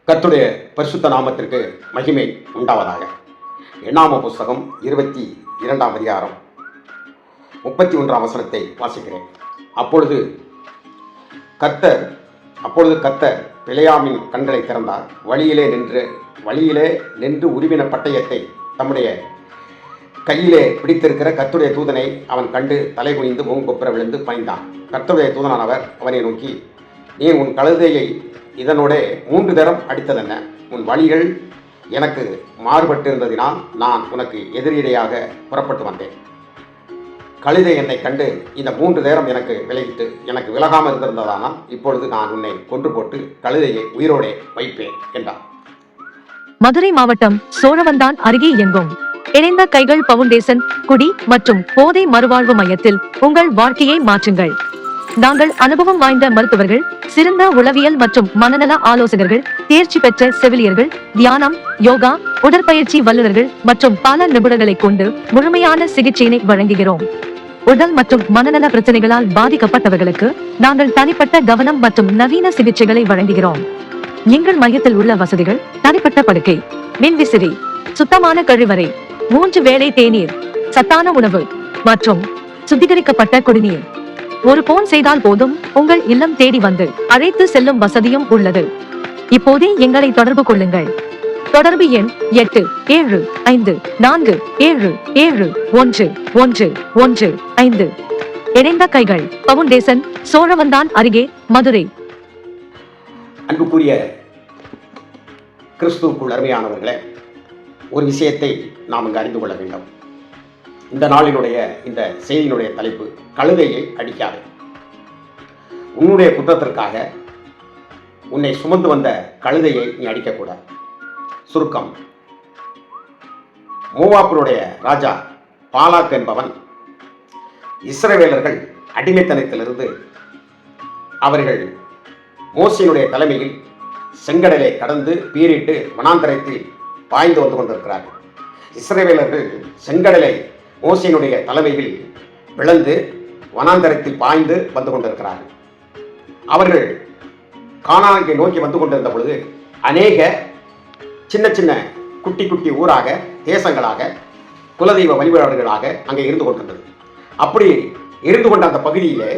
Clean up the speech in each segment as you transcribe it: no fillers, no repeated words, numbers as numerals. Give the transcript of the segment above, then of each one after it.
கர்த்தருடைய பரிசுத்த நாமத்திற்கு மகிமை உண்டாவதாக. எண்ணாம புஸ்தகம் 22ஆம் அதிகாரம் 31ஆம் வசனத்தை வாசிக்கிறேன். அப்பொழுது கர்த்தர் பிலேயாமின் கண்களை திறந்தார். வழியிலே நின்று உருவின பட்டயத்தை தம்முடைய கையிலே பிடித்திருக்கிற கர்த்தருடைய தூதனை அவன் கண்டு தலை குனிந்து முகங்குப்புற விழுந்து பணிந்தான். கர்த்தருடைய தூதனானவர் அவனை நோக்கி, நீ உன் கழுதையை இதனோட 3 தரம் அடித்ததென்ன? உன் வழிகள் எனக்கு மாறுபட்டிருந்ததினால் நான் உனக்கு எதிரிடையாக புறப்பட்டு வந்தேன். கழுதை என்னை கண்டு இந்த 3 நேரம் எனக்கு விலகாமல் இருந்திருந்ததானால் இப்பொழுது நான் உன்னை கொன்று போட்டு கழுதையை உயிரோடே வைப்பேன் என்றார். மதுரை மாவட்டம் சோழவந்தான் அருகே இயங்கும் இணைந்த கைகள் பவுண்டேஷன் குடி மற்றும் போதை மறுவாழ்வு மையத்தில் உங்கள் வாழ்க்கையை மாற்றுங்கள். நாங்கள் அனுபவம் வாய்ந்த மருத்துவர்கள், சிறந்த உளவியல் மற்றும் மனநல ஆலோசகர்கள், தேர்ச்சி பெற்ற செவிலியர்கள், தியானம், யோகா, உடற்பயிற்சி வல்லுநர்கள் மற்றும் பல நிபுணர்களை கொண்டு முழுமையான சிகிச்சையினை வழங்குகிறோம். உடல் மற்றும் மனநல பிரச்சனைகளால் பாதிக்கப்பட்டவர்களுக்கு நாங்கள் தனிப்பட்ட கவனம் மற்றும் நவீன சிகிச்சைகளை வழங்குகிறோம். எங்கள் மையத்தில் உள்ள வசதிகள்: தனிப்பட்ட படுக்கை, மின்விசிறி, சுத்தமான கழிவறை, 3 வேளை தேநீர், சத்தான உணவு மற்றும் சுத்திகரிக்கப்பட்ட குடிநீர். ஒரு போன் செய்தால் போதும், உங்கள் இல்லம் தேடி வந்து அழைத்து செல்லும் வசதியும் உள்ளது. இப்போதே எங்களை தொடர்பு கொள்ளுங்கள். தொடர்பு எண் 8754771115. இணைந்த கைகள் பவுண்டேஷன், சோழவந்தான் அருகே, மதுரை. அன்புக்குரிய கிறிஸ்துவுக்குள் அருமையானவர்களே, ஒரு விஷயத்தை நாம் இங்கு அறிந்து கொள்ள வேண்டும். இந்த நாளினுடைய இந்த செய்தியினுடைய தலைப்பு, கழுதையை அடிக்காதே. உன்னுடைய குற்றத்திற்காக உன்னை சுமந்து வந்த கழுதையை நீ அடிக்கக்கூடாது. சுருக்கம்: மோவாபினுடைய ராஜா பாலாக் என்பவன் இஸ்ரவேலர்கள் அடிமைத்தனத்திலிருந்து அவர்கள் மோசேயினுடைய தலைமையில் செங்கடலை கடந்து பீரிட்டு வனாந்தரத்தில் பாய்ந்து வந்து கொண்டிருக்கிறார்கள். இஸ்ரவேலர்கள் செங்கடலை மோசேயினுடைய தலைமையில் விழுந்து வனாந்தரத்தில் பாய்ந்து வந்து கொண்டிருக்கிறார்கள். அவர்கள் கானானை நோக்கி வந்து கொண்டிருந்த பொழுது அநேக சின்ன சின்ன குட்டி குட்டி ஊராக, தேசங்களாக, குலதெய்வ வழிபாடுகளாக அங்கே இருந்து கொண்டிருந்தது. அப்படி இருந்து கொண்ட அந்த பகுதியிலே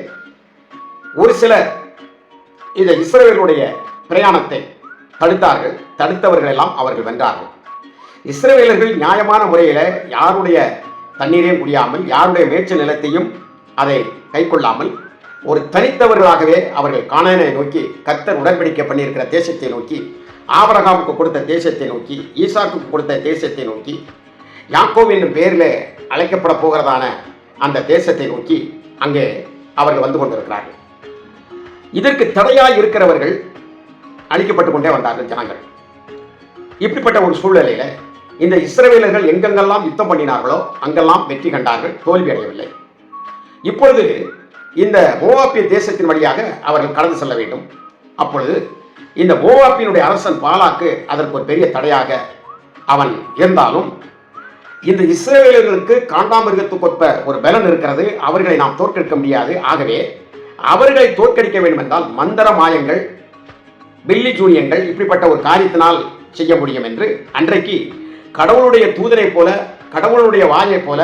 ஒரு சிலர் இந்த இஸ்ரவேலுடைய பிரயாணத்தை தடுத்தார்கள். தடுத்தவர்கள் எல்லாம் அவர்கள் வென்றார்கள். இஸ்ரவேலர்கள் நியாயமான முறையில் யாருடைய தண்ணீரையும் குடியாமல், யாருடைய மேய்ச்சல் நிலத்தையும் அதை கை கொள்ளாமல், ஒரு தனித்தவர்களாகவே அவர்கள் கானானை நோக்கி, கர்த்தர் உடன்படிக்கை பண்ணியிருக்கிற தேசத்தை நோக்கி, ஆபிரகாமுக்கு கொடுத்த தேசத்தை நோக்கி, ஈசாக்குக்கு கொடுத்த தேசத்தை நோக்கி, யாக்கோபு என்னும் பெயரில் அழைக்கப்பட போகிறதான அந்த தேசத்தை நோக்கி அங்கே அவர்கள் வந்து கொண்டிருக்கிறார்கள். இதற்கு தடையாய் இருக்கிறவர்கள் அழிக்கப்பட்டு கொண்டே வந்தார்கள் ஜனங்கள். இப்படிப்பட்ட ஒரு சூழ்நிலையில் இந்த இஸ்ரவேலர்கள் எங்கெங்கெல்லாம் யுத்தம் பண்ணினார்களோ அங்கெல்லாம் வெற்றி கண்டார்கள், தோல்வி அடையவில்லை. இப்பொழுது இந்த மோவாபிய தேசத்தின் வழியாக அவர்கள் கடந்து செல்ல வேண்டும். அப்பொழுது இந்த மோவாபியினுடைய அரசன் பாலாக்கு அதற்கு ஒரு பெரிய தடையாக அவன் இருந்தாலும், இந்த இஸ்ரவேலர்களுக்கு காண்டாமிருகத்துக்கொப்ப ஒரு பலன் இருக்கிறது. அவர்களை நாம் தோற்கடிக்க முடியாது. ஆகவே அவர்களை தோற்கடிக்க வேண்டும் என்றால் மந்திர மாயங்கள், பில்லி ஜூனியங்கள், இப்படிப்பட்ட ஒரு காரியத்தினால் செய்ய முடியும் என்று அன்றைக்கு கடவுளுடைய தூதனை போல, கடவுளுடைய வாயை போல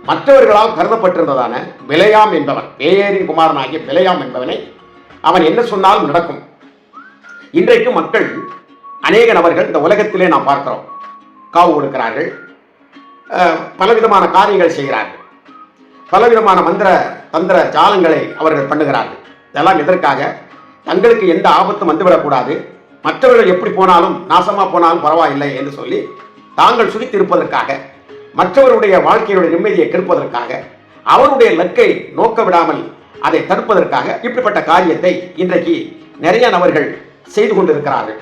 மற்றவர்களால் கருதப்பட்டிருந்ததான பிலேயாம் என்பவன், பேயரின் குமாரனாகிய பிலேயாம் என்பவனை அவன் என்ன சொன்னாலும் நடக்கும். இன்றைக்கு மக்கள், அநேக நபர்கள் இந்த உலகத்திலே நாம் பார்க்கிறோம், காவு கொடுக்கிறார்கள், பலவிதமான காரியங்கள் செய்கிறார்கள், பலவிதமான மந்திர தந்திர ஜாலங்களை அவர்கள் பண்ணுகிறார்கள். இதெல்லாம் எதற்காக? தங்களுக்கு எந்த ஆபத்தும் வந்துவிடக்கூடாது, மற்றவர்கள் எப்படி போனாலும், நாசமாக போனாலும் பரவாயில்லை என்று சொல்லி தாங்கள் சுகித்திருப்பதற்காக, மற்றவருடைய வாழ்க்கையுடைய நிம்மதியை கெடுப்பதற்காக, அவருடைய லக்கை நோக்க விடாமல் அதை தடுப்பதற்காக இப்படிப்பட்ட காரியத்தை இன்றைக்கு நிறைய நபர்கள் செய்து கொண்டிருக்கிறார்கள்.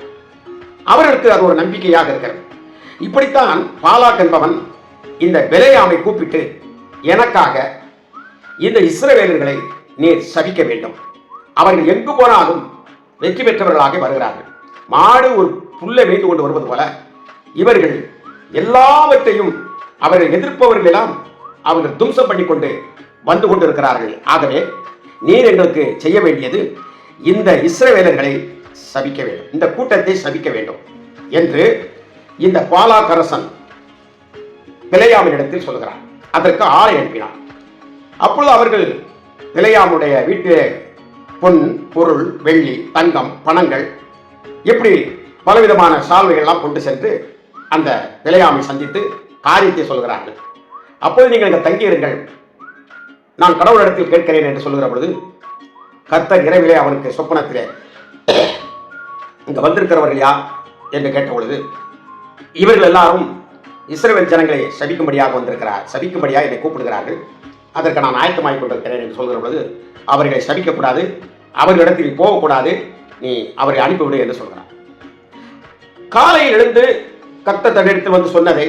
அவர்களுக்கு அது ஒரு நம்பிக்கையாக இருக்கிறது. இப்படித்தான் பாலாக் என்பவன் இந்த பிலேயாமை கூப்பிட்டு, எனக்காக இந்த இஸ்ரவேலர்களை நீர் சபிக்க வேண்டும், அவர்கள் எங்கு போனாலும் வெற்றி பெற்றவர்களாக வருகிறார்கள். மாடு ஒரு புல்லை மேய்ந்து கொண்டு வருவது போல இவர்கள் எல்லாவற்றையும் அவர்கள் எதிர்ப்பவர்களெல்லாம் அவர்கள் தும்சம் பண்ணி கொண்டு வந்து கொண்டிருக்கிறார்கள். ஆகவே நீர் எங்களுக்கு செய்ய வேண்டியது, இந்த இஸ்ரவேலர்களை சபிக்க வேண்டும், இந்த கூட்டத்தை சபிக்க வேண்டும் என்று இந்த பாலாக்கரசன் பிலேயாமினிடத்தில் சொல்கிறார். அதற்கு ஆளை அனுப்பினார். அப்பொழுது அவர்கள் பிலேயாமுடைய வீட்டிலே பொன், பொருள், வெள்ளி, தங்கம், பணங்கள் இப்படி பலவிதமான சால்வைகள்லாம் கொண்டு சென்று அந்த பிலேயாமை சந்தித்து காரியத்தை சொல்கிறார்கள். அப்போது நீங்கள் இங்கே தங்கியிருங்கள், நான் கடவுளிடத்தில் கேட்கிறேன் என்று சொல்கிற பொழுது கர்த்தர் இரவிலே அவனுக்கு சொப்பனத்திலே இங்க வந்திருக்கிறவர்கள் யார் என்று கேட்ட பொழுது இவர்கள் எல்லாரும் இஸ்ரவேல் ஜனங்களை சபிக்கும்படியாக வந்திருக்கிறார், சபிக்கும்படியாக என்னை கூப்பிடுகிறார்கள், அதற்கு நான் ஆயத்தமாகிக் கொண்டிருக்கிறேன் என்று சொல்கிற பொழுது அவர்களை சபிக்கக்கூடாது, அவர்களிடத்தில் போகக்கூடாது, நீ அவரை அனுப்பிவிடு என்று சொல்கிறார். காலையில் எழுந்து கர்த்தர் தன்னிடத்தில் வந்து சொன்னதை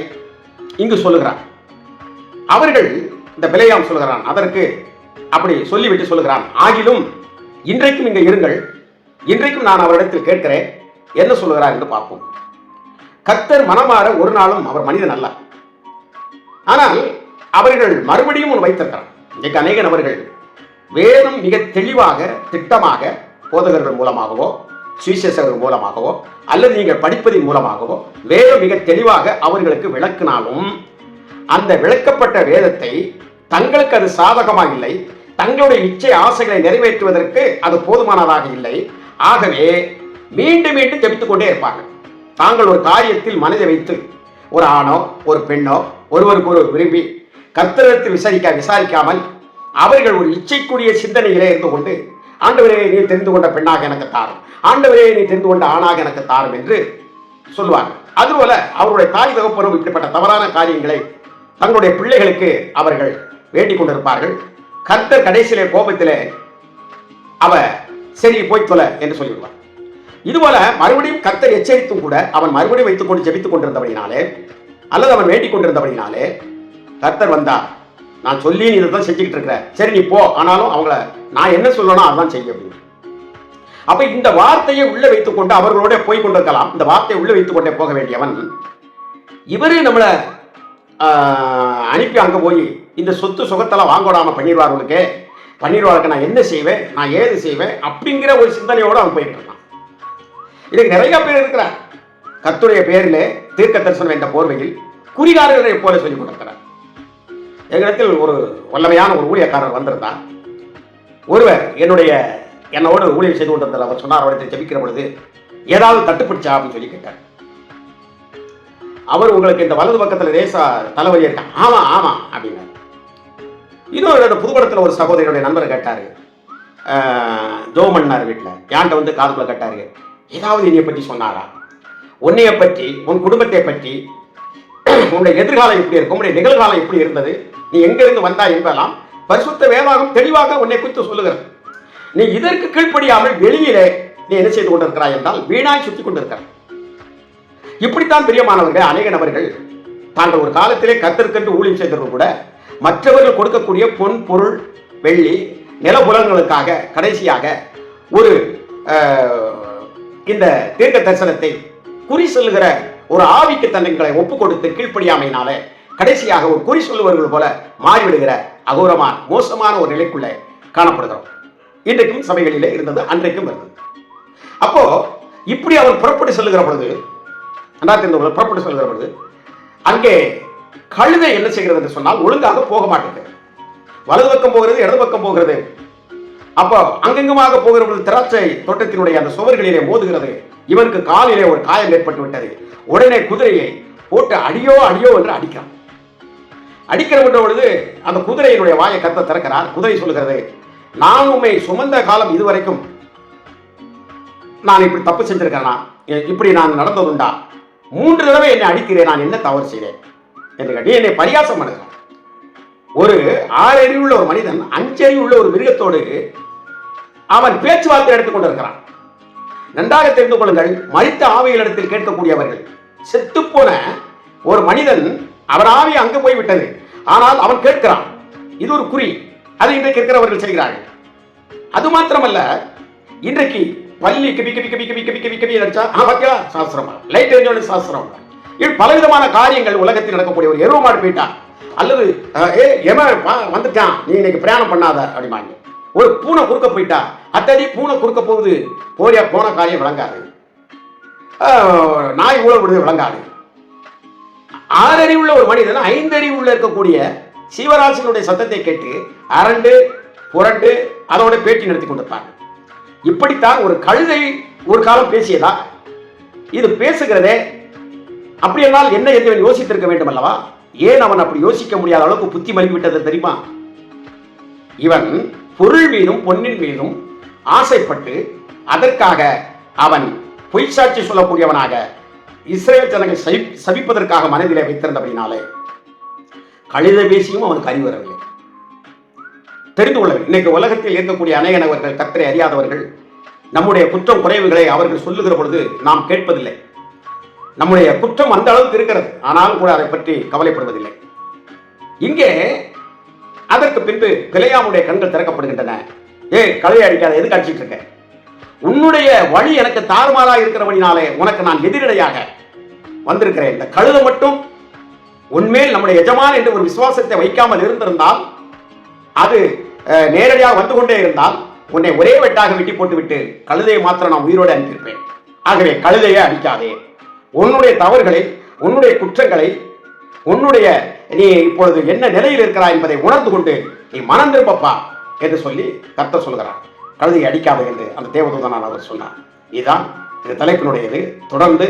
இங்கு சொல்லுகிறார். அவர்கள் இந்த பிலேயாம் சொல்கிறான், அதற்கு அப்படி சொல்லிவிட்டு சொல்லுகிறான், ஆகிலும் இன்றைக்கும் இங்கே இருங்கள், இன்றைக்கும் நான் அவரிடத்தில் கேட்கிறேன், என்ன சொல்லுகிறார் என்று பார்ப்போம். கர்த்தர் மனமாற ஒரு நாளும் அவர் மனிதன் அல்ல. ஆனால் அவர்கள் மறுபடியும் ஒன்று வைத்திருக்கிறார். இன்றைக்கு அநேக நபர்கள் வேதம் மிக தெளிவாக திட்டமாக போதகர்கள் மூலமாகவோ சுவிசேஷகர்கள் மூலமாகவோ அல்லது நீங்கள் படிப்பதின் மூலமாகவோ வேதம் மிக தெளிவாக அவர்களுக்கு விளக்கினாலும் அந்த விளக்கப்பட்ட வேதத்தை தங்களுக்கு அது சாதகமாக இல்லை, தங்களுடைய இச்சை ஆசைகளை நிறைவேற்றுவதற்கு அது போதுமானதாக இல்லை. ஆகவே மீண்டும் மீண்டும் ஜெபித்துக் கொண்டே இருப்பாங்க. தாங்கள் ஒரு காரியத்தில் மனதை வைத்து ஒரு ஆணோ ஒரு பெண்ணோ ஒருவருக்கு ஒரு விரும்பி கர்த்தரிடத்தில் விசாரிக்காமல் அவர்கள் ஒரு இச்சைக்குரிய சிந்தனையிலே இருந்து கொண்டு, ஆண்டவரே நீ தெரிந்து கொண்ட பெண்ணாக எனக்கு தாரும், ஆண்டவரே நீ தெரிந்து கொண்ட ஆணாக எனக்கு தாரும் என்று சொல்லுவாங்க. அதுபோல அவருடைய தாய் தகப்பனும் இப்படிப்பட்ட தவறான காரியங்களை தங்களுடைய பிள்ளைகளுக்கு அவர்கள் வேண்டிக் கொண்டிருப்பார்கள். கர்த்தர் கடைசியிலே கோபத்திலே அவ சரி போய் தொலை என்று சொல்லிவிடுவார். இதுபோல மறுபடியும் கர்த்தர் எச்சரித்தும் கூட அவன் மறுபடியும் வைத்துக் கொண்டு ஜெபித்துக் கொண்டிருந்தபடினாலே அல்லது அவன் வேண்டிக் கொண்டிருந்தபடினாலே கர்த்தர் வந்தார், நான் சொல்லி நீ இதைதான் செஞ்சுக்கிட்டு இருக்கிற, சரி நீ போ, ஆனாலும் அவங்கள நான் என்ன சொல்லணும் அதான் செய்ய அப்படின்னு. அப்ப இந்த வார்த்தையை உள்ள வைத்துக் கொண்டு அவர்களோட போய் கொண்டிருக்கலாம். இந்த வார்த்தையை உள்ள வைத்துக் கொண்டே போக வேண்டியவன் இவரு நம்மளை அனுப்பி அங்க போய் இந்த சொத்து சுகத்தெல்லாம் வாங்கோடாம பண்ணிடுவாருக்கு நான் என்ன செய்வேன், நான் ஏது செய்வேன் அப்படிங்கிற ஒரு சிந்தனையோடு அவன் போயிட்டு இருக்கான். இதுக்கு நிறைய பேர் இருக்கிறார். கர்த்தருடைய பேரிலே தீர்க்க தரிசனம் என்ற போர்வையில் குறிகாரர்களை போல சொல்லிக் கொடுக்கிறார். எங்களிடத்தில் ஒரு வல்லமையான ஒரு ஊழியக்காரர் வந்திருந்தார். ஒருவர் என்னோடு ஊழியர் செய்து கொண்டிருந்தார். அவர் சொன்னார், அவரிடத்தில் ஜெபிக்கிற பொழுது ஏதாவது தட்டுப்பிடிச்சா அப்படின்னு சொல்லி கேட்டார். அவர் உங்களுக்கு இந்த வலது பக்கத்தில் ரேசா தலைவலி இருக்கா? ஆமா ஆமா அப்படின்னாரு. இன்னொரு புதுப்படத்தில் ஒரு சகோதரியுடைய நண்பரை கேட்டாரு, ஜோமன்னார் வீட்டில் யான்ட்ட வந்து காதுக்குள்ள கேட்டாரு, ஏதாவது என்னைய பற்றி சொன்னாரா, உன்னைய பற்றி, உன் குடும்பத்தை பற்றி, உன்னுடைய எதிர்காலம் எப்படி இருக்கும், உன்னுடைய நிகழ்காலம் எப்படி இருந்தது, நீ எங்கிருந்து வந்தா என்பதெல்லாம் பரிசுத்த வேதாகம் தெளிவாக உன்னை குறித்து சொல்லுகிறது. நீ இதற்கு கீழ்ப்படியாமல் வெளியிலே நீ என்ன செய்து கொண்டிருக்கிறாய் என்றால் வீணாய் சுற்றி கொண்டிருக்கிறாய். இப்படித்தான் பிரியமானவர்கள் அநேக நபர்கள் தாங்கள் ஒரு காலத்திலே கர்த்தருக்கென்று ஊழியம் செய்தவர்கள் கூட மற்றவர்கள் கொடுக்கக்கூடிய பொன், பொருள், வெள்ளி, நிலபுலங்களுக்காக கடைசியாக ஒரு இந்த தீர்க்க தரிசனத்தை குறி சொல்லுகிற ஒரு ஆவிக்கு தன்னைகளை ஒப்புக் கொடுத்து கீழ்ப்படியாமையினால கடைசியாக ஒரு குறி சொல்லுவர்கள் போல மாறிவிடுகிற அகோரமான மோசமான ஒரு நிலைக்குள்ளே காணப்படுகிறோம். இன்றைக்கும் சபைகளிலே இருந்தது, அன்றைக்கும் இருந்தது. அப்போ இப்படி அவர் புறப்பட்டு செல்லுகிற பொழுது, புறப்பட்டு செல்கிற பொழுது அங்கே கழுதை என்ன செய்கிறது என்று சொன்னால் ஒழுங்காக போக மாட்டேங்குது. வலது பக்கம் போகிறது, இடது பக்கம் போகிறது. அப்போ அங்கெங்குமாக போகிற பொழுது திராட்சை தோட்டத்தினுடைய அந்த சுவர்களிலே மோதுகிறது. இவனுக்கு காலிலே ஒரு காயம் ஏற்பட்டு விட்டது. உடனே குதிரையை போட்டு அடியோ என்று அடிக்கிறான். அடிக்கிற பொழுது அந்த குதிரையினுடைய வாயை கர்த்தர் திறக்கிறார். குதிரை சொல்லுகிறது, நான் உண்மை சுமந்த காலம் இதுவரைக்கும் நான் இப்படி தப்பு செஞ்சிருக்கிறேனா, இப்படி நான் நடந்ததுண்டா, 3 தடவை என்னை அடிக்கிறேன், நான் என்ன தவறு செய்தேன் என்று நீ என்னை பரியாசம் பண்ணுகிறேன். ஒரு 6 அறிவுள்ள ஒரு மனிதன் 5 அறிவுள்ள ஒரு மிருகத்தோடு அவன் பேச்சுவார்த்தை எடுத்துக் கொண்டிருக்கிறான். நன்றாக தெரிந்து கொள்ளுங்கள், மரித்த ஆவிகளிடத்தில் கேட்கக்கூடியவர்கள், செத்துப்போன ஒரு மனிதன் அவன் ஆவி அங்கு போய்விட்டது, ஆனால் அவன் கேட்கிறான். இது ஒரு குறி. அது இன்றைக்கு இருக்கிறவர்கள் செய்கிறார்கள். அது மாத்திரமல்ல, இன்றைக்கு பள்ளி கபி கபி கபி கபி கபி கபி கபி அடிச்சா சாஸ்திரம், லைட் எரிஞ்சோட சாஸ்திரம், இது பலவிதமான காரியங்கள் உலகத்தில் நடக்கக்கூடிய. ஒரு எருவ மாடு போயிட்டா அல்லது வந்துட்டான், நீ இன்னைக்கு பிரயாணம் பண்ணாத அப்படிமாங்க. ஒரு பூனை குறுக்க போயிட்டா அத்தடி பூனை குறுக்க போகுது, போன காரியம் விளங்காது. நாய் ஊழல் விடுது விளங்காது. 6 அறிவுள்ள ஒரு மனிதன் 5 அறிவுள்ள இருக்கக்கூடிய சீவராசிகளுடைய சத்தத்தை கேட்டு அரண்டு புரண்டு அதோட பேட்டி நடத்தி கொண்டிருப்பாங்க. இப்படித்தான் ஒரு கழுதை ஒரு காலம் பேசியதா? இது பேசுகிறதே அப்படியென்றால் என்ன என்று யோசித்திருக்க வேண்டும் அல்லவா? ஏன் அவன் அப்படி யோசிக்க முடியாத அளவுக்கு புத்தி மழுங்கிவிட்டது தெரியுமா? இவன் பொருள் மீதும் பொன்னின் மீதும் ஆசைப்பட்டு அதற்காக அவன் பொய் சாட்சி சொல்லக்கூடியவனாக இஸ்ரேல் ஜனங்களை சபிப்பதற்காக மனதிலே வைத்திருந்தபடினாலே கழுதை பேசியும் அவனுக்கு அறிவு வரவில்லை, தெரிந்து கொள்ளவில்லை. இன்னைக்கு உலகத்தில் இருக்கக்கூடிய அநேக நபர்கள் கர்த்தரை அறியாதவர்கள் நம்முடைய குற்றம் குறைவுகளை அவர்கள் சொல்லுகிற பொழுது நாம் கேட்பதில்லை. நம்முடைய குற்றம் அந்த அளவுக்கு இருக்கிறது, ஆனாலும் கூட அதை பற்றி கவலைப்படுவதில்லை. இங்கே அதற்கு பின்பு பிலேயாமுடைய கண்கள் திறக்கப்படுகின்றன. கழுதை அடிக்காத, எதுக்கு அடிச்சிட்டு இருக்க? உன்னுடைய வழி எனக்கு தாறுமாறாக இருக்கிறபடினாலே உனக்கு நான் எதிரடையாக வந்திருக்கிறேன். இந்த கழுதை மட்டும் உன்மேல் நம்முடைய எஜமான் என்று ஒரு விசுவாசத்தை வைக்காமல் இருந்திருந்தால், அது நேரடியாக வந்து கொண்டே இருந்தால் உன்னை ஒரே வெட்டாக வெட்டி போட்டுவிட்டு கழுதையை மாத்திரம் நான் உயிரோடு அனுப்பியிருப்பேன். ஆகவே கழுதையை அடிக்காதே. உன்னுடைய தவறுகளை, உன்னுடைய குற்றங்களை, உன்னுடைய நீ இப்பொழுது என்ன நிலையில் இருக்கிறாய் என்பதை உணர்ந்து கொண்டு நீ மனம் திரும்பப்பா என்று சொல்லி கர்த்தர் சொல்கிறார். கழுதையை அடிக்காது என்று அந்த தேவதூதனான் அவர் சொன்னார். இதுதான் இந்த தலைப்பினுடையது. தொடர்ந்து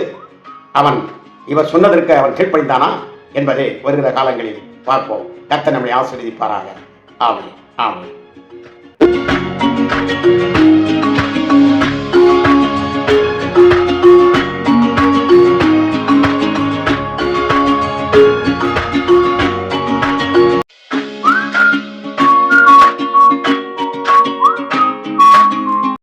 அவன் இவர் சொன்னதற்கு அவன் கீழ்ப்படிந்தானா என்பதை வருகிற காலங்களில் பார்ப்போம். கர்த்தர் நம்மை ஆசீர்வதிப்பாராக. ஆமென். ஆமென்.